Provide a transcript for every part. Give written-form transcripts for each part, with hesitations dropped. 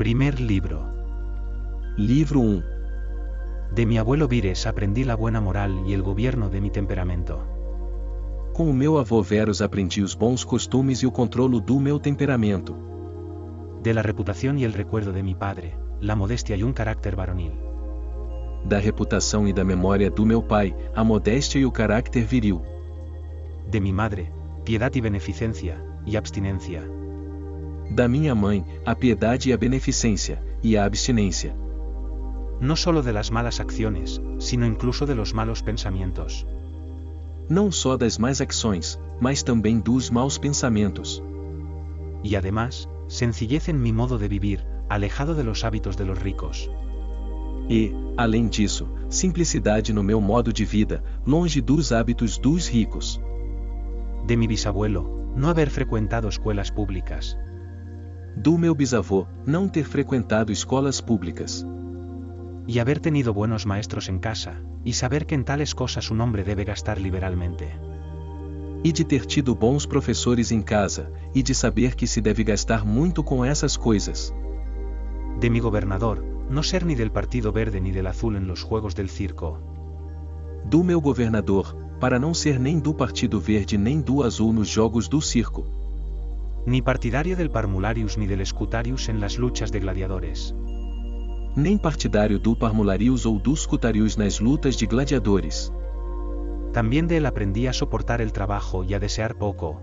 Primer libro. Livro 1. De mi abuelo Vires aprendí la buena moral y el gobierno de mi temperamento. Com o meu avô Veros aprendi os bons costumes e o controlo do meu temperamento. De la reputación y el recuerdo de mi padre, la modestia y un carácter varonil. Da reputação e da memória do meu pai, a modéstia e o carácter viril. De mi madre, piedad y beneficencia, y abstinencia. Da minha mãe, a piedade e a beneficência, e a abstinência. No solo de las malas acciones, sino incluso de los malos pensamientos. Não só das más ações, mas também dos maus pensamentos. Y además, sencillez en mi modo de vivir, alejado de los hábitos de los ricos. E, além disso, simplicidade no meu modo de vida, longe dos hábitos dos ricos. De mi bisabuelo, no haber frecuentado escuelas públicas. Do meu bisavô, não ter frequentado escolas públicas. Y haber tenido buenos maestros en casa, y saber que en tales cosas un hombre debe gastar liberalmente. E de ter tido bons professores em casa, e de saber que se deve gastar muito com essas coisas. De mi gobernador, no ser ni del Partido Verde ni del Azul en los juegos del circo. Do meu governador, para não ser nem do Partido Verde nem do Azul nos jogos do circo. Ni partidario del Parmularius ni del Scutarius en las luchas de gladiadores. Nem partidário do Parmularius ou dos Scutarius nas lutas de gladiadores. También de él aprendí a soportar el trabajo y a desear poco.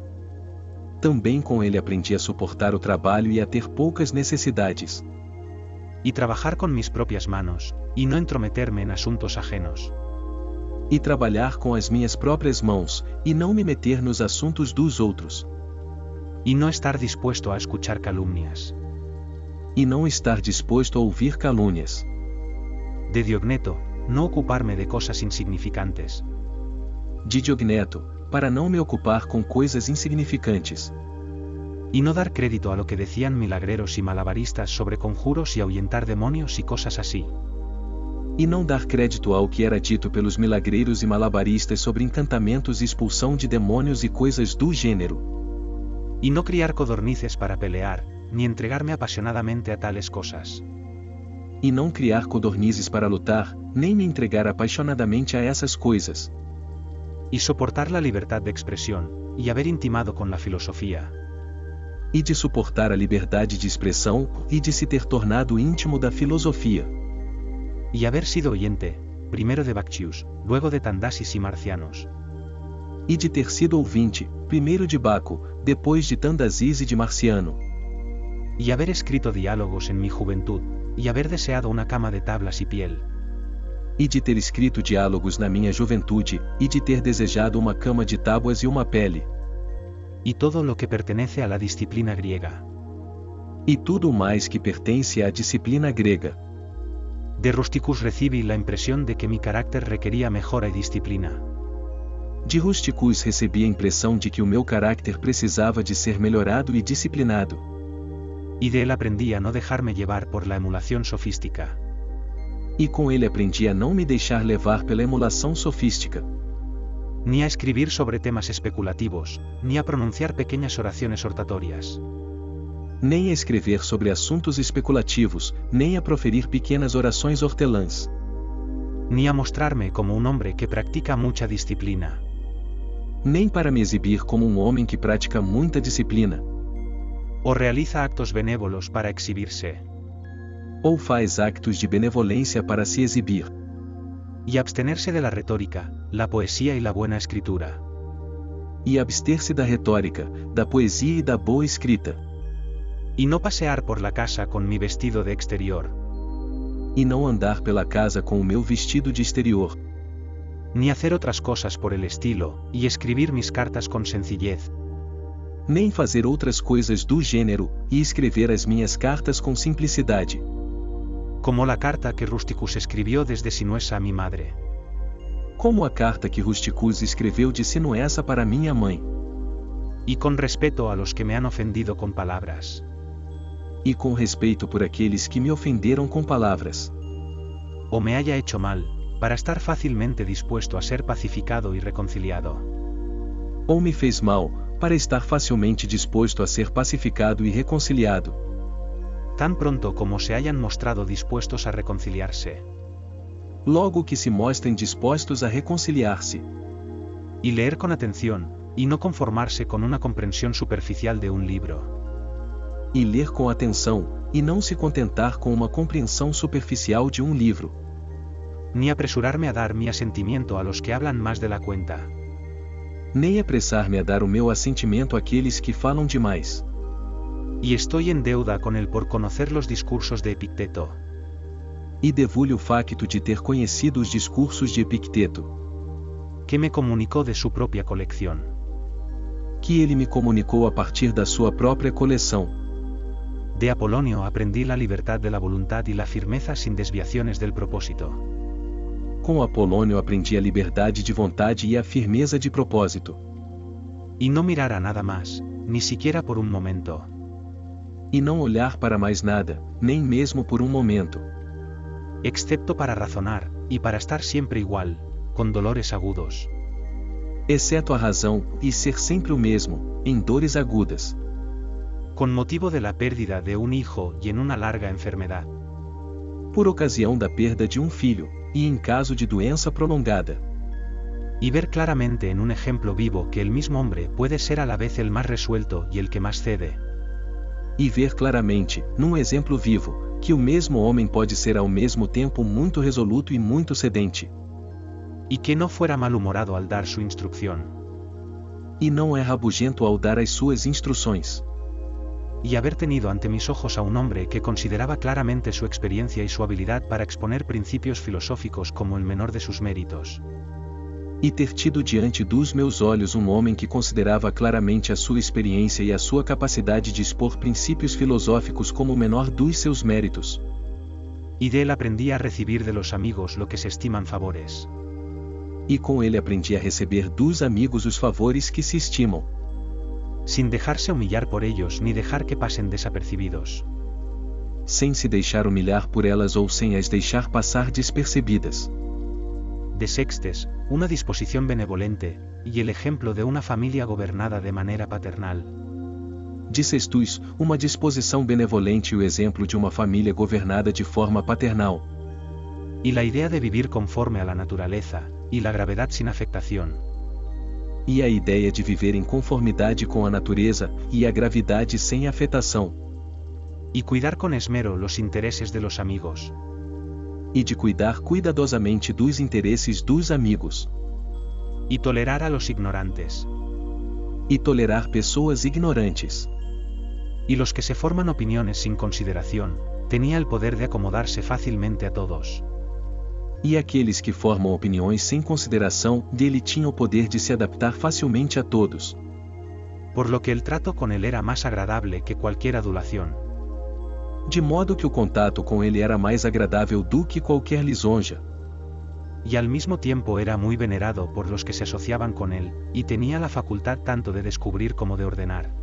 Também com ele aprendi a suportar o trabalho e a ter poucas necessidades. Y trabajar con mis propias manos, y no entrometerme en asuntos ajenos. E trabalhar com as minhas próprias mãos, e não me meter nos assuntos dos outros. Y no estar dispuesto a escuchar calumnias. E não estar disposto a ouvir calúnias. De Diogneto, no ocuparme de cosas insignificantes. De Diogneto, para não me ocupar com coisas insignificantes. Y no dar crédito a lo que decían milagreros y malabaristas sobre conjuros y ahuyentar demonios y cosas así. E não dar crédito ao que era dito pelos milagreiros e malabaristas sobre encantamentos e expulsão de demônios e coisas do gênero. Y no criar codornices para pelear, ni entregarme apasionadamente a tales cosas. E não criar codornizes para lutar, nem me entregar apaixonadamente a essas coisas. Y soportar la libertad de expresión, y haber intimado con la filosofía. E de suportar a liberdade de expressão, e de se ter tornado íntimo da filosofia. Y haber sido oyente, primero de Bacchius, luego de Tandasis y Marcianos. E de ter sido ouvinte, primeiro de Baco, depois de Tandasis e de Marciano. Y haber escrito diálogos en mi juventud, y haber deseado una cama de tablas y piel. E de ter escrito diálogos na minha juventude, e de ter desejado uma cama de tábuas e uma pele. Y todo lo que pertenece a la disciplina griega. E tudo mais que pertence à disciplina grega. De Rusticus recibí la impresión de que mi carácter requería mejora y disciplina. De Rusticus recebi a impressão de que o meu carácter precisava de ser melhorado e disciplinado. Y de él aprendí a no dejarme llevar por la emulación sofística. E com ele aprendi a não me deixar levar pela emulação sofística. Ni a escribir sobre temas especulativos, ni a pronunciar pequeñas oraciones hortatorias. Nem a escrever sobre assuntos especulativos, nem a proferir pequenas orações hortelãs. Ni a mostrarme como un hombre que practica mucha disciplina. Nem para me exibir como um homem que pratica muita disciplina. O realiza actos benévolos para exhibirse. Ou faz actos de benevolência para se exibir. Y abstenerse de la retórica, la poesía y la buena escritura. E abster-se da retórica, da poesia e da boa escrita. Y no pasear por la casa con mi vestido de exterior. E não andar pela casa com o meu vestido de exterior. Ni hacer otras cosas por el estilo, y escribir mis cartas con sencillez. Nem fazer outras coisas do gênero, e escrever as minhas cartas com simplicidade. Como la carta que Rusticus escribió desde Sinuessa a mi madre. Como a carta que Rusticus escreveu de Sinuessa para minha mãe. Y con respeto a los que me han ofendido con palabras. E com respeito por aqueles que me ofenderam com palavras. O me haya hecho mal, para estar fácilmente dispuesto a ser pacificado y reconciliado. Ou me fez mal, para estar facilmente disposto a ser pacificado e reconciliado. tan pronto como se hayan mostrado dispuestos a reconciliarse. Logo que se mostrem dispostos a reconciliar-se. Y leer con atención, y no conformarse con una comprensión superficial de un libro. E ler com atenção, e não se contentar com uma compreensão superficial de um livro. Ni apresurarme a dar mi asentimiento a los que hablan más de la cuenta. Nem apressar-me a dar o meu assentimento àqueles que falam demais. Y estoy en deuda con él por conocer los discursos de Epicteto. E devo-lhe o facto de ter conhecido os discursos de Epicteto, que me comunicó de su propia colección. Que ele me comunicou a partir da sua própria coleção. De Apolonio aprendí la libertad de la voluntad y la firmeza sin desviaciones del propósito. Com Apolônio aprendi a liberdade de vontade e a firmeza de propósito. Y no mirar a nada más, ni siquiera por un momento. E não olhar para mais nada, nem mesmo por um momento. Excepto para razonar, y para estar siempre igual, con dolores agudos. Exceto a razão, e ser sempre o mesmo, em dores agudas. Con motivo de la pérdida de un hijo y en una larga enfermedad. Por ocasião da perda de um filho, e em caso de doença prolongada. Y ver claramente en un ejemplo vivo que el mismo hombre puede ser a la vez el más resuelto y el que más cede. E ver claramente, num exemplo vivo, que o mesmo homem pode ser ao mesmo tempo muito resoluto e muito cedente. Y que no fuera malhumorado al dar su instrucción. E não é rabugento ao dar as suas instruções. Y haber tenido ante mis ojos a un hombre que consideraba claramente su experiencia y su habilidad para exponer principios filosóficos como el menor de sus méritos. E ter tido diante dos meus olhos um homem que considerava claramente a sua experiência e a sua capacidade de expor princípios filosóficos como o menor dos seus méritos. Y de él aprendí a recibir de los amigos lo que se estiman favores. E com ele aprendi a receber dos amigos os favores que se estimam. Sin dejarse humillar por ellos ni dejar que pasen desapercibidos. Sem se deixar humilhar por elas ou sem as deixar passar despercebidas. De Sextes, una disposición benevolente, y el ejemplo de una familia gobernada de manera paternal. De Sextus, uma disposição benevolente e o exemplo de uma família governada de forma paternal. Y la idea de vivir conforme a la naturaleza, y la gravedad sin afectación. E a ideia de viver em conformidade com a natureza, e a gravidade sem afetação. Y cuidar con esmero los intereses de los amigos. E de cuidar cuidadosamente dos interesses dos amigos. Y tolerar a los ignorantes. E tolerar pessoas ignorantes. Y los que se forman opiniones sin consideración, tenía el poder de acomodarse fácilmente a todos. E aqueles que formam opiniões sem consideração, dele tinham o poder de se adaptar facilmente a todos. Por lo que el trato con él era más agradable que cualquier adulación. De modo que o contato com ele era mais agradável do que qualquer lisonja. Y al mismo tiempo era muy venerado por los que se asociaban con él, y tenía la facultad tanto de descubrir como de ordenar.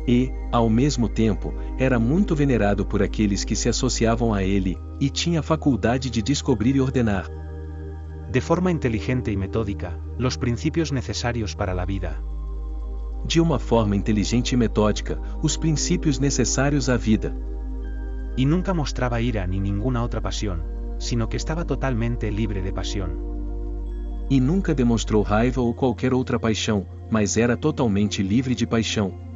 E, ao mesmo tempo, era muito venerado por aqueles que se associavam a ele, e tinha a faculdade de descobrir e ordenar. De forma inteligente y metódica, los principios necesarios para la vida. De uma forma inteligente e metódica, os princípios necessários à vida. Y nunca mostraba ira ni ninguna otra pasión, sino que estaba totalmente libre de pasión. E nunca demonstrou raiva ou qualquer outra paixão, mas era totalmente livre de paixão.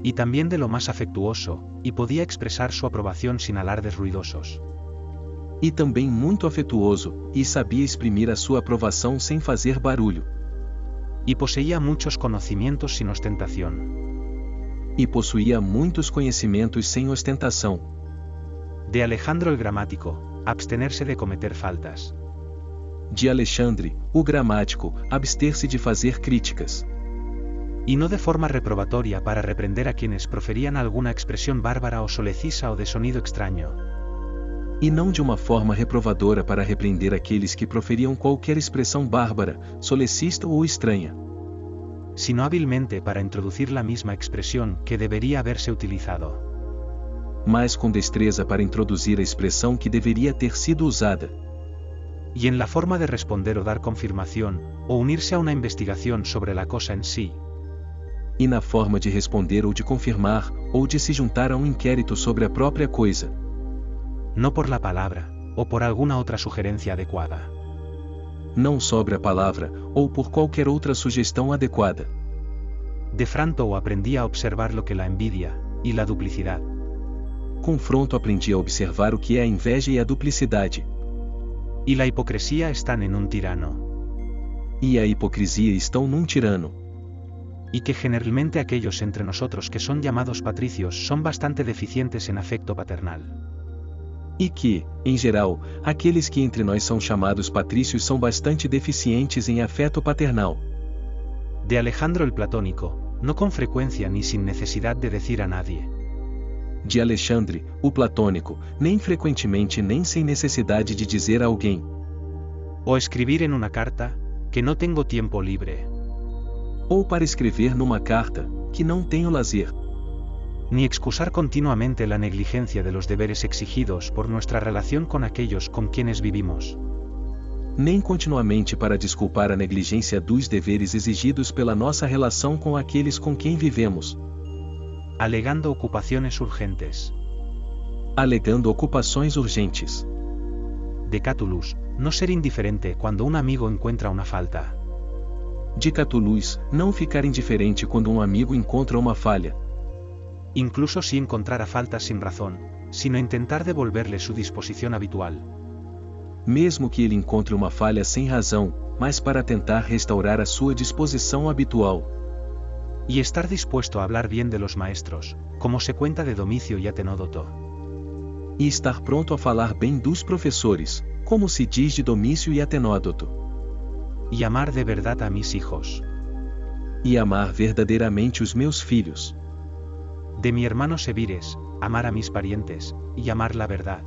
Y también de lo más afectuoso, y podía expresar su aprobación sin alardes ruidosos. E também muito afetuoso, e sabia exprimir a sua aprovação sem fazer barulho. Y poseía muchos conocimientos sin ostentación. E possuía muitos conhecimentos sem ostentação. De Alejandro el Gramático, abstenerse de cometer faltas. De Alexandre, o Gramático, abster-se de fazer críticas. Y no de forma reprobatoria para reprender a quienes proferían alguna expresión bárbara o solecisa o de sonido extraño. E não de uma forma reprovadora para repreender aqueles que proferiam qualquer expressão bárbara, solecista ou estranha. Sino hábilmente para introducir la misma expresión que debería haberse utilizado. Mas com destreza para introduzir a expressão que deveria ter sido usada. Y en la forma de responder o dar confirmación, o unirse a una investigación sobre la cosa en sí. e na forma de responder ou de confirmar, ou de se juntar a um inquérito sobre a própria coisa. No por la palabra, o por alguna otra sugerencia adecuada. Não sobre a palavra, ou por qualquer outra sugestão adequada. De Franto aprendí a observar lo que la envidia y la duplicidad. Confronto aprendi a observar o que é a inveja e a duplicidade. Y la hipocresía están en un tirano. E a hipocrisia estão num tirano. Y que generalmente aquellos entre nosotros que son llamados patricios son bastante deficientes en afecto paternal. E que, em geral, aqueles que entre nós são chamados patrícios são bastante deficientes em afeto paternal. De Alejandro el Platónico, no con frecuencia ni sin necesidad de decir a nadie. De Alexandre, o platônico, nem frequentemente nem sem necessidade de dizer a alguém. O escribir en una carta, que no tengo tiempo libre. Ou para escrever numa carta, que não tenho lazer. Ni excusar continuamente la negligencia de los deberes exigidos por nuestra relación con aquellos con quienes vivimos. Nem continuamente para desculpar a negligência dos deveres exigidos pela nossa relação com aqueles com quem vivemos. Alegando ocupaciones urgentes. Alegando ocupações urgentes. De Catullus, no ser indiferente cuando un amigo encuentra una falta. De Catullus, não ficar indiferente quando um amigo encontra uma falha. Incluso si encontrara faltas sin razón, sino intentar devolverle su disposición habitual. Mesmo que ele encontre uma falha sem razão, mas para tentar restaurar a sua disposição habitual. Y estar dispuesto a hablar bien de los maestros, como se cuenta de Domicio y Atenódoto. E estar pronto a falar bem dos professores, como se diz de Domício e Atenódoto. Y amar de verdad a mis hijos. E amar verdadeiramente os meus filhos. De mi hermano Sevires, amar a mis parientes, y amar la verdad.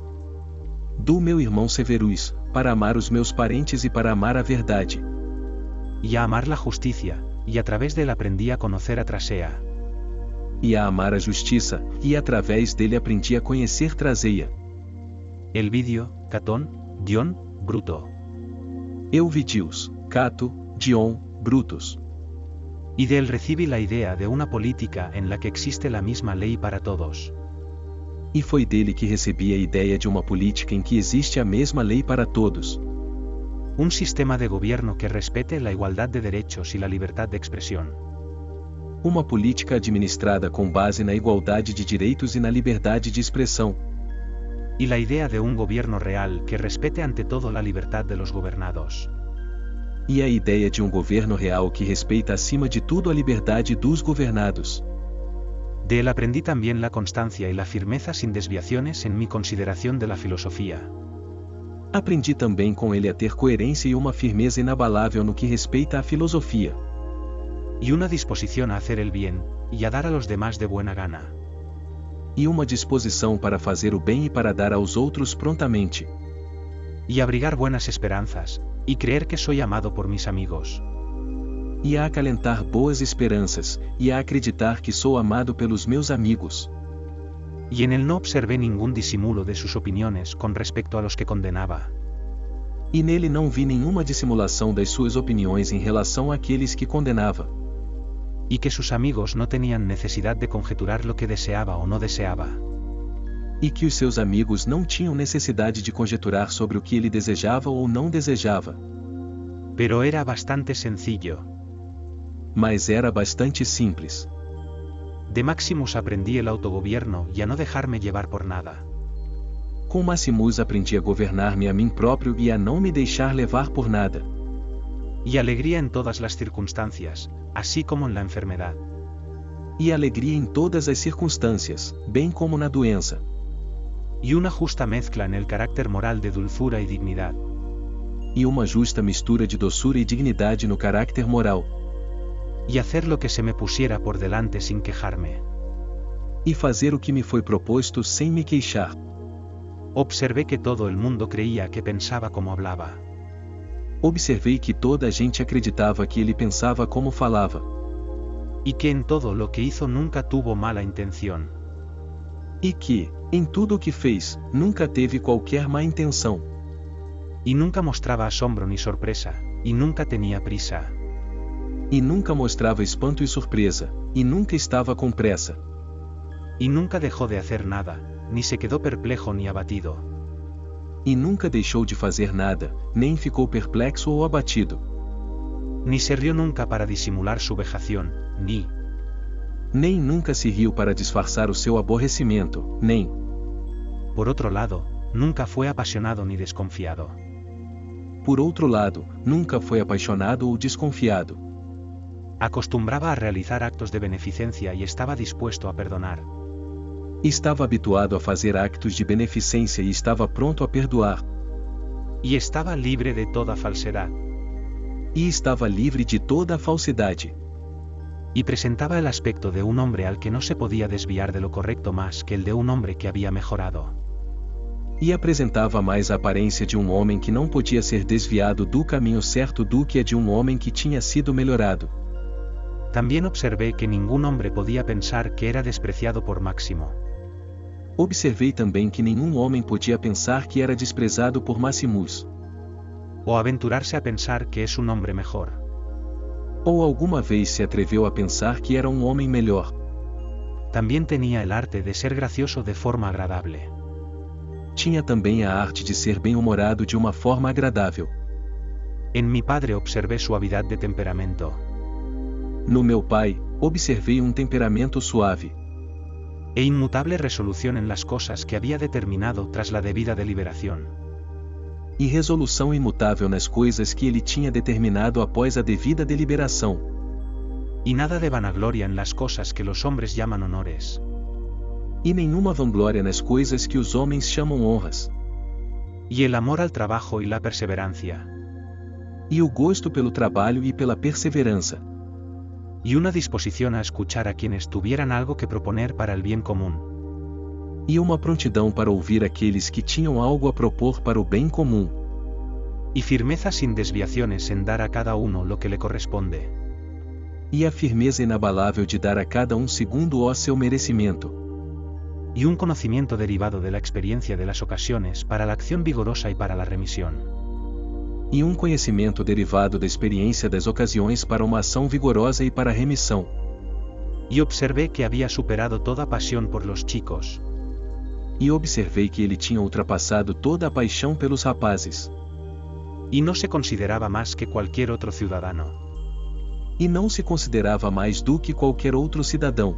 Do meu irmão Severus, para amar os meus parentes e para amar a verdade. Y a amar la justicia, y a través de él aprendí a conocer a Trasea. E a amar a justiça, e através dele aprendi a conhecer Traseia. Elvidio, Catón, Dion, Bruto. Euvidius, Cato, Dion, Brutus. Y de él recibí la idea de una política en la que existe la misma ley para todos. E foi dele que recebi a ideia de uma política em que existe a mesma lei para todos. Un sistema de gobierno que respete la igualdad de derechos y la libertad de expresión. Uma política administrada com base na igualdade de direitos e na liberdade de expressão. Y la idea de un gobierno real que respete ante todo la libertad de los gobernados. E a ideia de um governo real que respeita acima de tudo a liberdade dos governados. De él aprendí también la constancia y la firmeza sin desviaciones en mi consideración de la filosofía. Aprendi também com ele a ter coerência e uma firmeza inabalável no que respeita à filosofia. Y una disposición a hacer el bien, y a dar a los demás de buena gana. E uma disposição para fazer o bem e para dar aos outros prontamente. Y abrigar buenas esperanzas, y creer que soy amado por mis amigos. E a acalentar boas esperanças, e a acreditar que sou amado pelos meus amigos. Y en él no observé ningún disimulo de sus opiniones con respecto a los que condenaba. E nele não vi nenhuma dissimulação das suas opiniões em relação àqueles que condenava. Y que sus amigos no tenían necesidad de conjeturar lo que deseaba o no deseaba. E que os seus amigos não tinham necessidade de conjeturar sobre o que ele desejava ou não desejava. Pero era bastante sencillo. Mas era bastante simples. De Maximus aprendí el autogobierno y a no dejarme llevar por nada. Com Maximus aprendi a governar-me a mim próprio e a não me deixar levar por nada. Y alegría en todas las circunstancias, así como en la enfermedad. E alegria em todas as circunstâncias, bem como na doença. Y una justa mezcla en el carácter moral de dulzura y dignidad. E uma justa mistura de doçura e dignidade no carácter moral. Y hacer lo que se me pusiera por delante sin quejarme. E fazer o que me foi proposto sem me queixar. Observé que todo el mundo creía que pensaba como hablaba. Observei que toda a gente acreditava que ele pensava como falava. Y que en todo lo que hizo nunca tuvo mala intención. E que, em tudo o que fez, nunca teve qualquer má intenção. Y nunca mostraba asombro ni sorpresa, y nunca tenía prisa. E nunca mostrava espanto e surpresa, e nunca estava com pressa. Y nunca dejó de hacer nada, ni se quedó perplejo ni abatido. E nunca deixou de fazer nada, nem ficou perplexo ou abatido. Ni se rió nunca para disimular su vejación, Nem nunca se riu para disfarçar o seu aborrecimento, nem, por otro lado, nunca fue apasionado ni desconfiado. por outro lado, nunca foi apaixonado ou desconfiado. Acostumbraba a realizar actos de beneficencia y estaba dispuesto a perdonar. Estava habituado a fazer actos de beneficência e estava pronto a perdoar. Y estaba libre de toda falsedad. E estava livre de toda a falsidade. Y presentaba el aspecto de un hombre al que no se podía desviar de lo correcto más que el de un hombre que había mejorado. E apresentava mais a aparência de um homem que não podia ser desviado do caminho certo do que a de um homem que tinha sido melhorado. También observé que ningún hombre podía pensar que era despreciado por Máximo. Observei também que nenhum homem podia pensar que era desprezado por Maximus. O aventurarse a pensar que es un hombre mejor. Ou alguma vez se atreveu a pensar que era um homem melhor. También tenía el arte de ser gracioso de forma agradable. Tinha também a arte de ser bem-humorado de uma forma agradável. En mi padre observé suavidad de temperamento. No meu pai, observei um temperamento suave. E inmutable resolución en las cosas que había determinado tras la debida deliberación. E resolução imutável nas coisas que ele tinha determinado após a devida deliberação. Y nada de vanagloria en las cosas que los hombres llaman honores. E nenhuma vanglória nas coisas que os homens chamam honras. Y el amor al trabajo y la perseverancia. E o gosto pelo trabalho e pela perseverança. Y una disposición a escuchar a quienes tuvieran algo que proponer para el bien común. E uma prontidão para ouvir aqueles que tinham algo a propor para o bem comum. Y firmeza sin desviaciones en dar a cada uno lo que le corresponde. E a firmeza inabalável de dar a cada segundo o seu merecimento. Y un conocimiento derivado de la experiencia de las ocasiones para la acción vigorosa y para la remisión. E um conhecimento derivado da experiência das ocasiões para uma ação vigorosa e para a remissão. Y observé que había superado toda pasión por los chicos. E observei que ele tinha ultrapassado toda a paixão pelos rapazes. Y no se consideraba más que cualquier otro ciudadano. E não se considerava mais do que qualquer outro cidadão.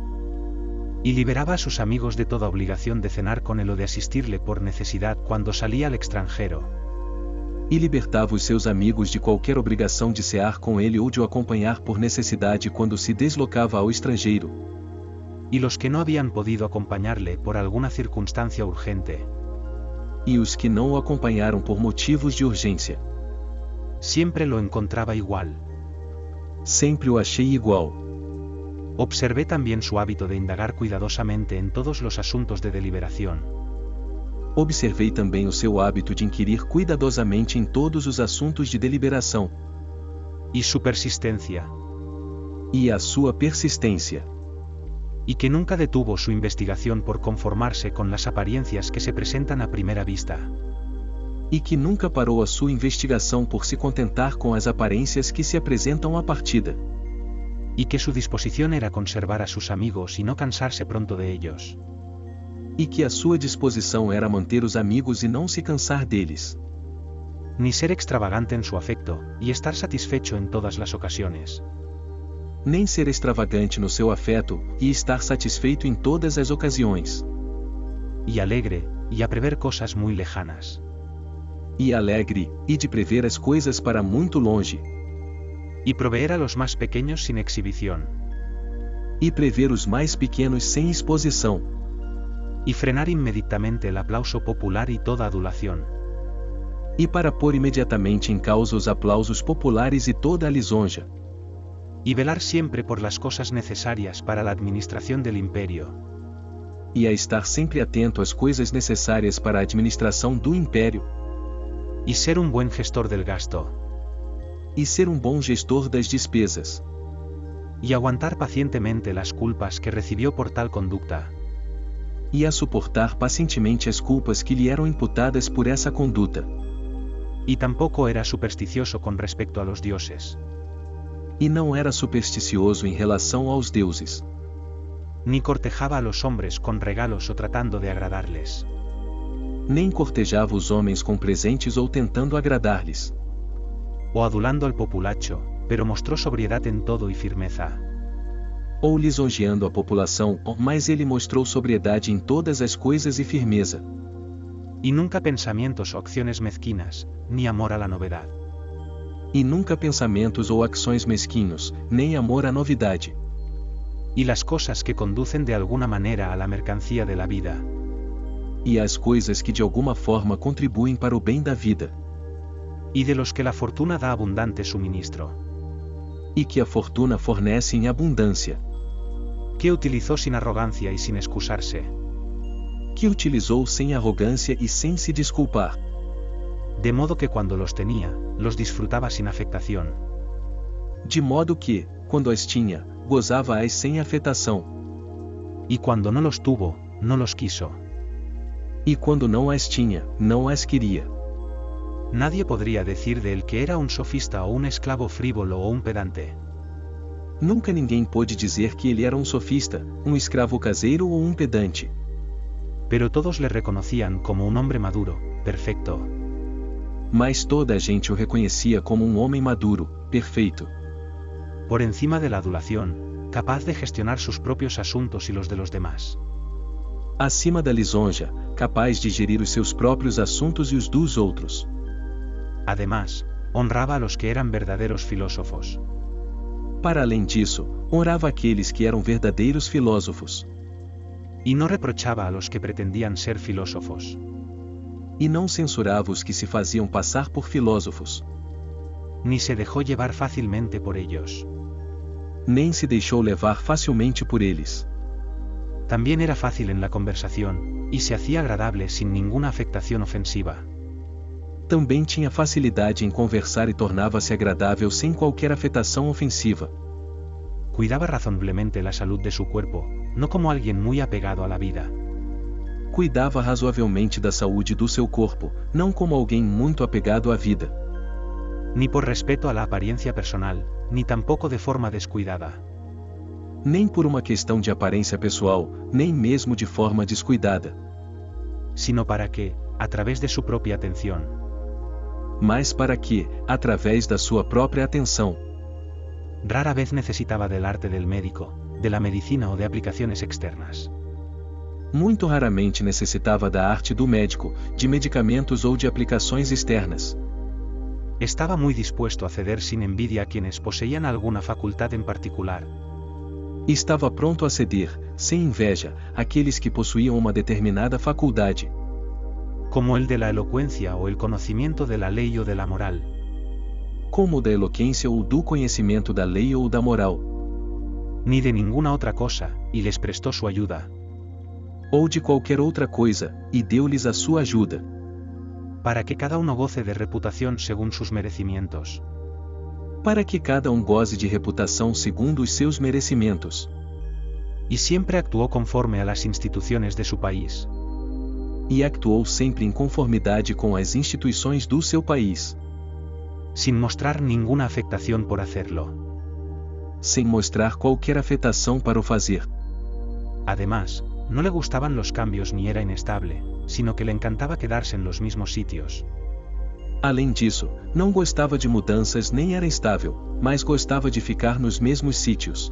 Y liberaba a sus amigos de toda obligación de cenar con él o de asistirle por necesidad cuando salía al extranjero. E libertava os seus amigos de qualquer obrigação de cear com ele ou de o acompanhar por necessidade quando se deslocava ao estrangeiro. Y los que no habían podido acompañarle por alguna circunstancia urgente. E os que não o acompanharam por motivos de urgência. Siempre lo encontraba igual. Sempre o achei igual. Observé también su hábito de indagar cuidadosamente en todos los asuntos de deliberación. Observei também o seu hábito de inquirir cuidadosamente em todos os assuntos de deliberação. Y su persistencia. E a sua persistência. Y que nunca detuvo su investigación por conformarse con las apariencias que se presentan a primera vista. E que nunca parou a sua investigação por se contentar com as aparências que se apresentam à partida. Y que su disposición era conservar a sus amigos y no cansarse pronto de ellos. E que a sua disposição era manter os amigos e não se cansar deles. Ni ser extravagante en su afecto, y estar satisfecho en todas las ocasiones. Nem ser extravagante no seu afeto, e estar satisfeito em todas as ocasiões. Y alegre, y a prever cosas muy lejanas. E alegre, e de prever as coisas para muito longe. Y proveer a los más pequeños sin exhibición. E prever os mais pequenos sem exposição. Y frenar inmediatamente el aplauso popular y toda adulación. E para pôr imediatamente em causa os aplausos populares e toda a lisonja. Y velar siempre por las cosas necesarias para la administración del imperio. E a estar sempre atento às coisas necessárias para a administração do império. Y ser un buen gestor del gasto. E ser um bom gestor das despesas. Y aguantar pacientemente las culpas que recibió por tal conducta. E a suportar pacientemente as culpas que lhe eram imputadas por essa conduta. Y tampoco era supersticioso con respecto a los dioses. E não era supersticioso em relação aos deuses. Ni cortejaba a los hombres con regalos o tratando de agradarles. Nem cortejava os homens com presentes ou tentando agradar-lhes. O adulando al populacho, pero mostró sobriedad en todo y firmeza. Ou lisonjeando a população, mas ele mostrou sobriedade em todas as coisas e firmeza. Y nunca pensamientos o acciones mezquinas, ni amor a la novedad. E nunca pensamentos ou ações mesquinhos, nem amor à novidade. Y las cosas que conducen de alguna manera a la mercancía de la vida. E as coisas que de alguma forma contribuem para o bem da vida. Y de los que la fortuna da abundante suministro. E que a fortuna fornece em abundância. Que utilizó sin arrogancia y sin excusarse. Que utilizou sem arrogância e sem se desculpar. De modo que cuando los tenía, los disfrutaba sin afectación. De modo que, quando as tinha, gozava-as sem afetação. Y cuando no los tuvo, no los quiso. E quando não as tinha, não as queria. Nadie podría decir de él que era un sofista o un esclavo frívolo o un pedante. Nunca ninguém pôde dizer que ele era um sofista, um escravo caseiro ou um pedante. Pero todos le reconocían como un hombre maduro, perfecto. Mas toda a gente o reconhecia como um homem maduro, perfeito. Por encima de la adulación, capaz de gestionar sus propios asuntos y los de los demás. Acima da lisonja, capaz de gerir os seus próprios assuntos e os dos outros. Además, honraba a los que eran verdaderos filósofos. Para além disso, honrava aqueles que eram verdadeiros filósofos. Y no reprochaba a los que pretendían ser filósofos. E não censurava os que se faziam passar por filósofos. Ni se dejó llevar fácilmente por ellos. Nem se deixou levar facilmente por eles. También era fácil en la conversación, y se hacía agradable sin ninguna afectación ofensiva. Também tinha facilidade em conversar e tornava-se agradável sem qualquer afetação ofensiva. Cuidaba razonablemente la salud de su cuerpo, no como alguien muy apegado a la vida. Cuidava razoavelmente da saúde do seu corpo, não como alguém muito apegado à vida. Ni por respeto a la apariencia personal, ni tampoco de forma descuidada. Nem por uma questão de aparência pessoal, nem mesmo de forma descuidada. Sino para que, a través de su propia atención. Mas para que, através da sua própria atenção. Rara vez necesitaba del arte del médico, de la medicina o de aplicaciones externas. Muito raramente necessitava da arte do médico, de medicamentos ou de aplicações externas. Estaba muy dispuesto a ceder sin envidia a quienes poseían alguna facultad en particular. Estava pronto a ceder, sem inveja, àqueles que possuíam uma determinada faculdade. Como el de la elocuencia o el conocimiento de la ley o de la moral. Como o da eloquência ou do conhecimento da lei ou da moral. Ni de ninguna otra cosa, y les prestó su ayuda. Ou de qualquer outra coisa, e deu-lhes a sua ajuda. Para que cada uno goce de reputación según sus merecimientos. Para que cada goze de reputação segundo os seus merecimentos. Y siempre actuó conforme a las instituciones de su país. E actuou sempre em conformidade com as instituições do seu país. Sin mostrar ninguna afectación por hacerlo. Sem mostrar qualquer afetação para o fazer. Además, no le gustaban los cambios ni era inestable, sino que le encantaba quedarse en los mismos sitios. Além disso, não gostava de mudanças nem era estável, mas gostava de ficar nos mesmos sítios.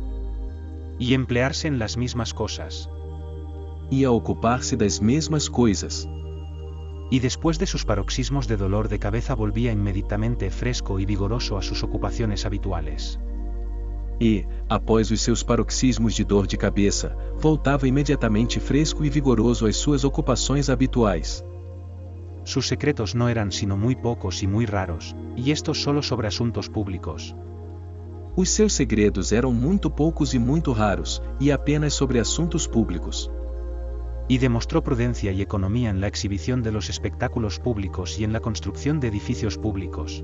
Y emplearse en las mismas cosas. E a ocupar-se das mesmas coisas. Y después de sus paroxismos de dolor de cabeza volvía inmediatamente fresco y vigoroso a sus ocupaciones habituales. E, após os seus paroxismos de dor de cabeça, voltava imediatamente fresco e vigoroso às suas ocupações habituais. Sus secretos no eran sino muy pocos y muy raros, y estos solo sobre asuntos públicos. Os seus segredos eram muito poucos e muito raros, e apenas sobre assuntos públicos. Y demostró prudencia y economía en la exhibición de los espectáculos públicos y en la construcción de edificios públicos.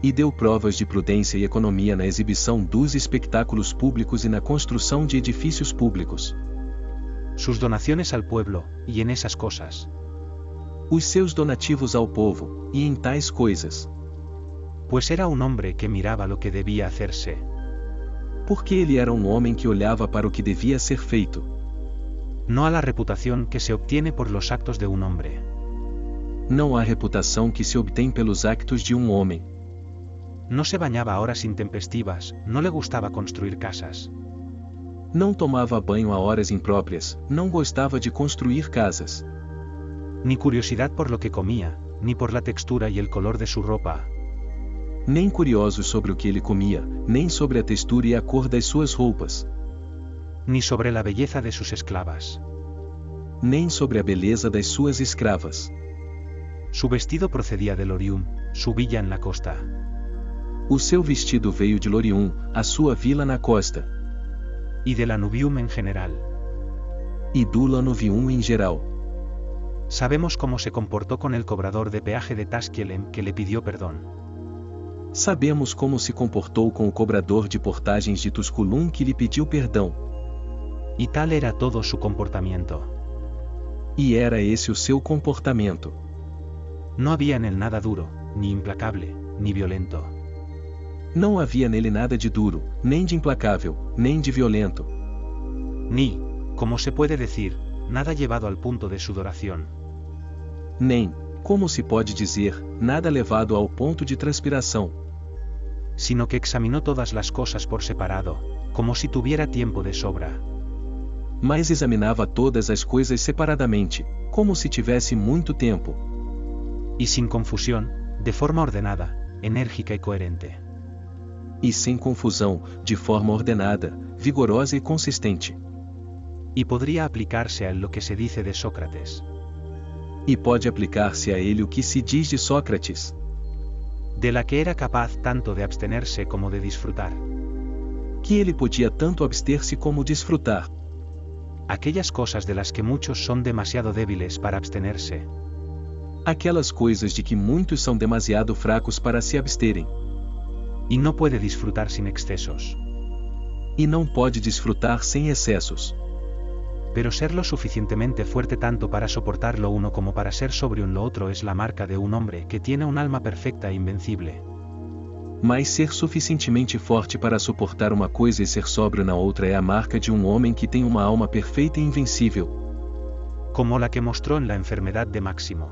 E deu provas de prudência e economia na exibição dos espectáculos públicos e na construção de edifícios públicos. Sus donaciones al pueblo, y en esas cosas. Os seus donativos ao povo, e em tais coisas. Pues era un hombre que miraba lo que debía hacerse. Porque ele era um homem que olhava para o que devia ser feito. No a la reputación que se obtiene por los actos de un hombre. Não a reputação que se obtém pelos actos de um homem. No se bañaba a horas intempestivas, no le gustaba construir casas. Não tomava banho a horas impróprias, não gostava de construir casas. Ni curiosidad por lo que comía, ni por la textura y el color de su ropa. Nem curiosos sobre o que ele comia, nem sobre a textura e a cor das suas roupas. Ni sobre la belleza de sus esclavas. Nem sobre a beleza das suas escravas. Su vestido procedía del Orium, su villa en la costa. O seu vestido veio de Lorium, a sua vila na costa. Y de la Nubium en general. E do Lanuvium em geral. Sabemos cómo se comportó con el cobrador de peaje de Tasquielem que le pidió perdón. Sabemos como se comportou com o cobrador de portagens de Tusculum que lhe pediu perdão. Y tal era todo su comportamiento. E era esse o seu comportamento. No había en él nada duro, ni implacable, ni violento. Não havia nele nada de duro, nem de implacável, nem de violento. Ni, como se puede decir, nada llevado al punto de sudoración. Nem, como se pode dizer, nada levado ao ponto de transpiração. Sino que examinó todas las cosas por separado, como si tuviera tiempo de sobra. Mas examinava todas as coisas separadamente, como se tivesse muito tempo. Y sin confusión, de forma ordenada, enérgica y coherente. E sem confusão, de forma ordenada, vigorosa e consistente. Y podría aplicarse a lo que se dice de Sócrates. E pode aplicar-se a ele o que se diz de Sócrates. De la que era capaz tanto de abstenerse como de disfrutar. Que ele podia tanto abster-se como desfrutar. Aquellas cosas de las que muchos son demasiado débiles para abstenerse. Aquelas coisas de que muitos são demasiado fracos para se absterem. Y no puede disfrutar sin excesos. E não pode desfrutar sem excessos. Pero ser lo suficientemente fuerte tanto para soportar lo uno como para ser sobrio en lo otro es la marca de un hombre que tiene un alma perfecta e invencible. Mas ser suficientemente forte para suportar uma coisa e ser sóbrio na outra é a marca de um homem que tem uma alma perfeita e invencível. Como la que mostró en la enfermedad de Máximo.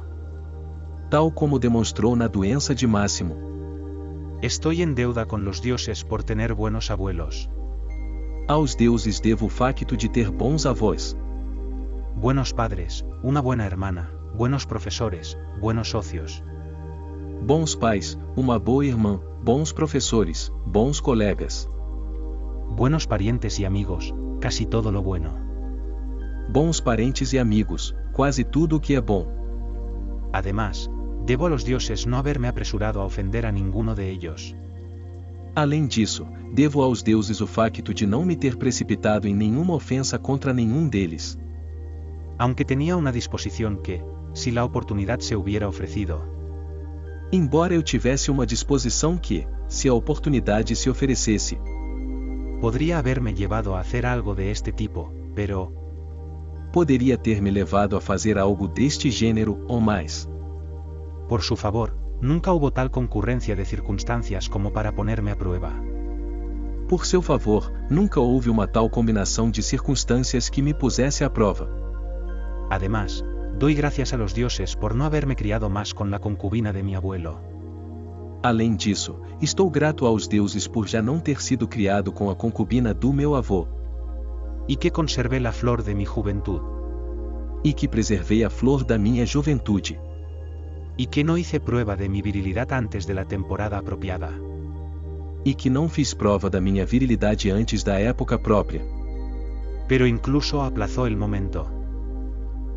Tal como demonstrou na doença de Máximo. Estoy en deuda con los dioses por tener buenos abuelos. Aos deuses devo o facto de ter bons avós. Buenos padres, una buena hermana, buenos profesores, buenos socios. Bons pais, uma boa irmã, bons professores, bons colegas. Buenos parientes y amigos, casi todo lo bueno. Bons parentes e amigos, quase tudo o que é bom. Además, debo a los dioses no haberme apresurado a ofender a ninguno de ellos. Além disso, devo aos deuses o facto de não me ter precipitado em nenhuma ofensa contra nenhum deles. Aunque tenía una disposición que, si la oportunidad se hubiera ofrecido. Embora eu tivesse uma disposição que, se a oportunidade se oferecesse, podría haberme llevado a hacer algo de este tipo, pero poderia ter me levado a fazer algo deste gênero ou mais. Por su favor, nunca hubo tal concurrencia de circunstancias como para ponerme a prueba. Por seu favor, nunca houve uma tal combinação de circunstâncias que me pusesse à prova. Además, doy gracias a los dioses por no haberme criado más con la concubina de mi abuelo. Além disso, estou grato aos deuses por já não ter sido criado com a concubina do meu avô. Y que conservé la flor de mi juventud. E que preservei a flor da minha juventude. Y que no hice prueba de mi virilidad antes de la temporada apropiada. E que não fiz prova da minha virilidade antes da época própria. Pero incluso aplazó el momento.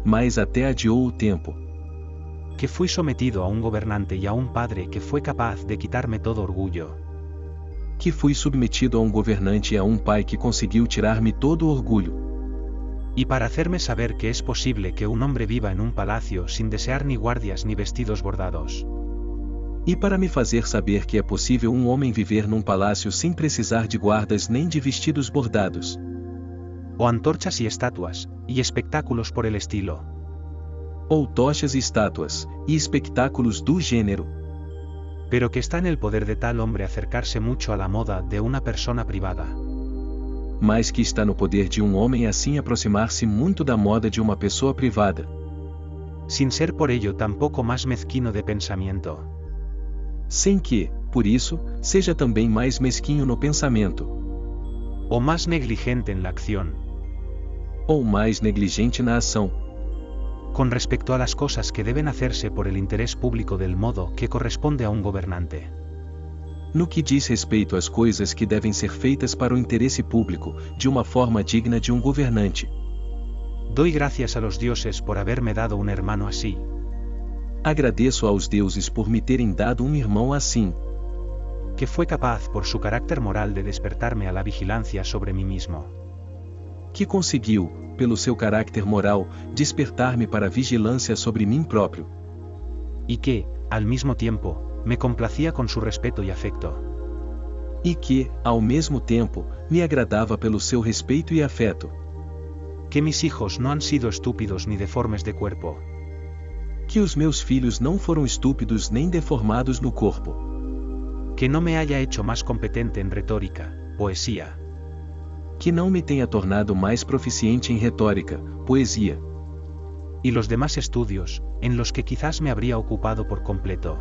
Mas até adiou o tempo. Que fui sometido a un gobernante y a un padre que fue capaz de quitarme todo orgullo. Que fui submetido a um governante e a um pai que conseguiu tirar-me todo o orgulho. Y para hacerme saber que es posible que un hombre viva en un palacio sin desear ni guardias ni vestidos bordados. E para me fazer saber que é possível um homem viver num palácio sem precisar de guardas nem de vestidos bordados. O antorchas y estatuas, y espectáculos por el estilo. Ou tochas e estátuas, e espectáculos do gênero. pero que está en el poder de tal hombre acercarse mucho a la moda de una persona privada. Mas que está no poder de homem assim aproximar-se muito da moda de uma pessoa privada. Sin ser por ello tampoco más mezquino de pensamiento. Sem que, por isso, seja também mais mesquinho no pensamento. O más negligente en la acción. Ou mais negligente na ação. Con respecto a las cosas que deben hacerse por el interés público del modo que corresponde a un gobernante. No que diz respeito às coisas que devem ser feitas para o interesse público, de uma forma digna de um governante. Doy gracias a los dioses por haberme dado un hermano así. Agradeço aos deuses por me terem dado um irmão assim. Que fue capaz por su carácter moral de despertarme a la vigilancia sobre mí mismo. Que conseguiu, pelo seu carácter moral, despertar-me para a vigilância sobre mim próprio. Y que, al mismo tiempo, me complacía con su respeto y afecto. E que, ao mesmo tempo, me agradava pelo seu respeito e afeto. Que mis hijos no han sido estúpidos ni deformes de cuerpo. Que os meus filhos não foram estúpidos nem deformados no corpo. Que no me haya hecho más competente en retórica, poesía. Que não me tenha tornado mais proficiente em retórica, poesia. Y los demás estudios, en los que quizás me habría ocupado por completo.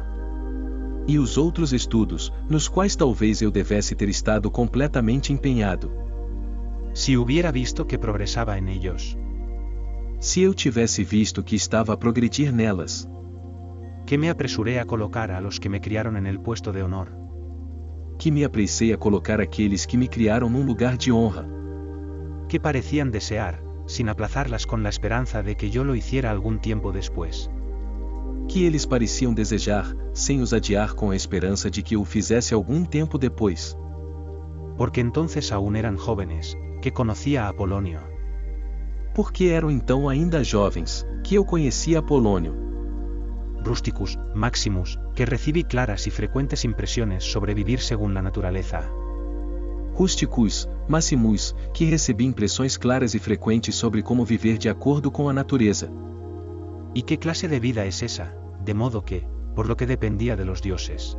E os outros estudos, nos quais talvez eu devesse ter estado completamente empenhado. Si hubiera visto que progresaba en ellos. Se eu tivesse visto que estava a progredir nelas. Que me apresuré a colocar a los que me criaron en el puesto de honor. Que me apressei a colocar aqueles que me criaram num lugar de honra. Que parecían desear, sin aplazarlas con la esperanza de que yo lo hiciera algún tiempo después. Que eles pareciam desejar, sem os adiar com a esperança de que eu o fizesse algum tempo depois. Porque entonces aún eran jóvenes, que conocía a Apolonio. Porque eram então ainda jovens, que eu conhecia Apolônio. Rusticus, Maximus, que recibí claras y frecuentes impresiones sobre vivir según la naturaleza. Rusticus, Maximus, que recebi impressões claras e frequentes sobre como viver de acordo com a natureza. ¿Y qué clase de vida es esa, de modo que, por lo que dependía de los dioses?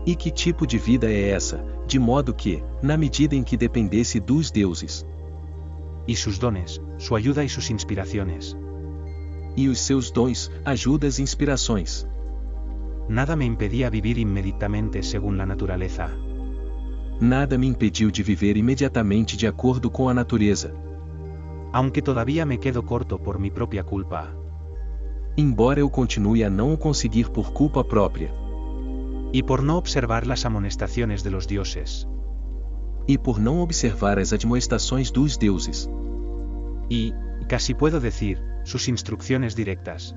E que tipo de vida é essa, de modo que, na medida em que dependesse dos deuses? Y sus dones, su ayuda y sus inspiraciones. E os seus dons, ajudas e inspirações. Nada me impedía vivir inmediatamente según la naturaleza. Nada me impediu de viver imediatamente de acordo com a natureza. Aunque todavía me quedo corto por mi propia culpa. Embora eu continue a não o conseguir por culpa própria. Y por no observar las amonestaciones de los dioses. E por não observar as admoestações dos deuses. Y, casi puedo decir, sus instrucciones directas.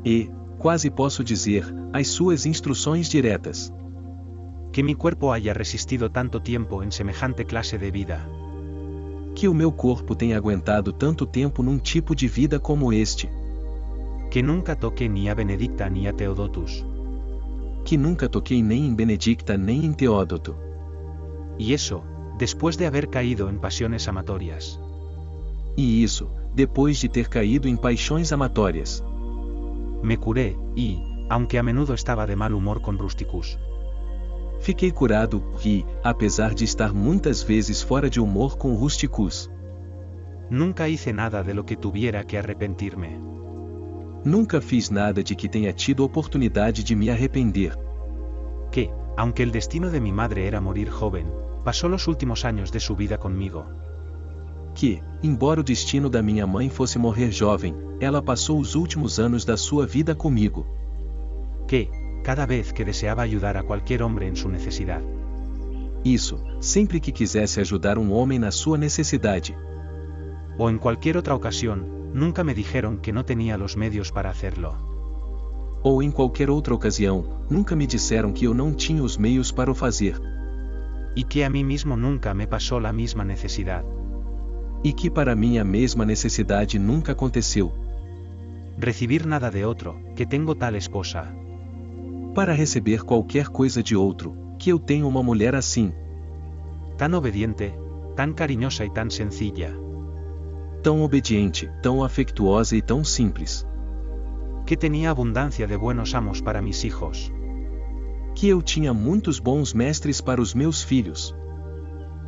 E, quase posso dizer, as suas instruções diretas. Que mi cuerpo haya resistido tanto tiempo en semejante clase de vida. Que o meu corpo tenha aguentado tanto tempo num tipo de vida como este. Que nunca toqué ni a Benedicta ni a Teodotus. Que nunca toquei nem em Benedicta nem em Teódoto. Y eso, después de haber caído en pasiones amatorias. E isso, depois de ter caído em paixões amatórias. Me curé, y, aunque a menudo estaba de mal humor con Rusticus. Fiquei curado, e, apesar de estar muitas vezes fora de humor com Rusticus. Nunca hice nada de lo que tuviera que arrepentirme. Nunca fiz nada de que tenha tido oportunidade de me arrepender. Que, aunque el destino de mi madre era morir joven, pasó los últimos años de su vida conmigo. Que, embora o destino da minha mãe fosse morrer jovem, ela passou os últimos anos da sua vida comigo. Que, cada vez que deseaba ayudar a cualquier hombre en su necesidad. Isso, sempre que quisesse ajudar um homem na sua necessidade. O en cualquier otra ocasión, nunca me dijeron que no tenía los medios para hacerlo. Ou em qualquer outra ocasião, nunca me disseram que eu não tinha os meios para o fazer. Y que a mí mismo nunca me pasó la misma necesidad. E que para mim a mesma necessidade nunca aconteceu. Recibir nada de otro, que tengo tal esposa. Para receber qualquer coisa de outro, que eu tenho uma mulher assim. Tan obediente, tan cariñosa y tan sencilla. Tão obediente, tão afectuosa e tão simples. Que tenía abundancia de buenos amos para mis hijos. Que eu tinha muitos bons mestres para os meus filhos.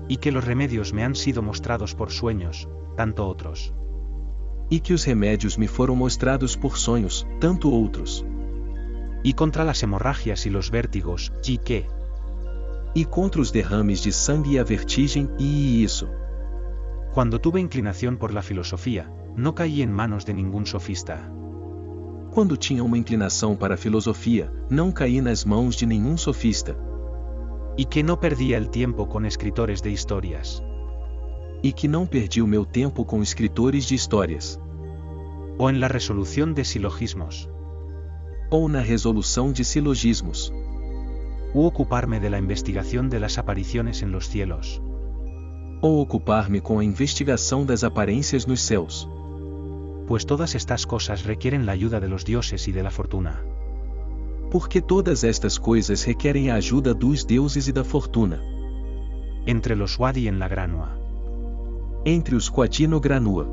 Y que los remedios me han sido mostrados por sueños, tanto otros. E que os remédios me foram mostrados por sonhos, tanto outros. Y contra las hemorragias y los vértigos, y que. E contra os derrames de sangue e a vertigem, e isso. Cuando tuve inclinación por la filosofía, no caí en manos de ningún sofista. Quando tinha uma inclinação para a filosofia, não caí nas mãos de nenhum sofista. Y que no perdía el tiempo con escritores de historias. E que não perdi o meu tempo com escritores de histórias. O en la resolución de silogismos. Ou na resolução de silogismos. U ocuparme de la investigación de las apariciones en los cielos. Ou ocupar-me com a investigação das aparências nos céus. Pues todas estas cosas requieren la ayuda de los dioses y de la fortuna. Porque todas estas coisas requerem a ajuda dos deuses e da fortuna. Entre los Wadi en la Granua. Entre os Quadi no Granua.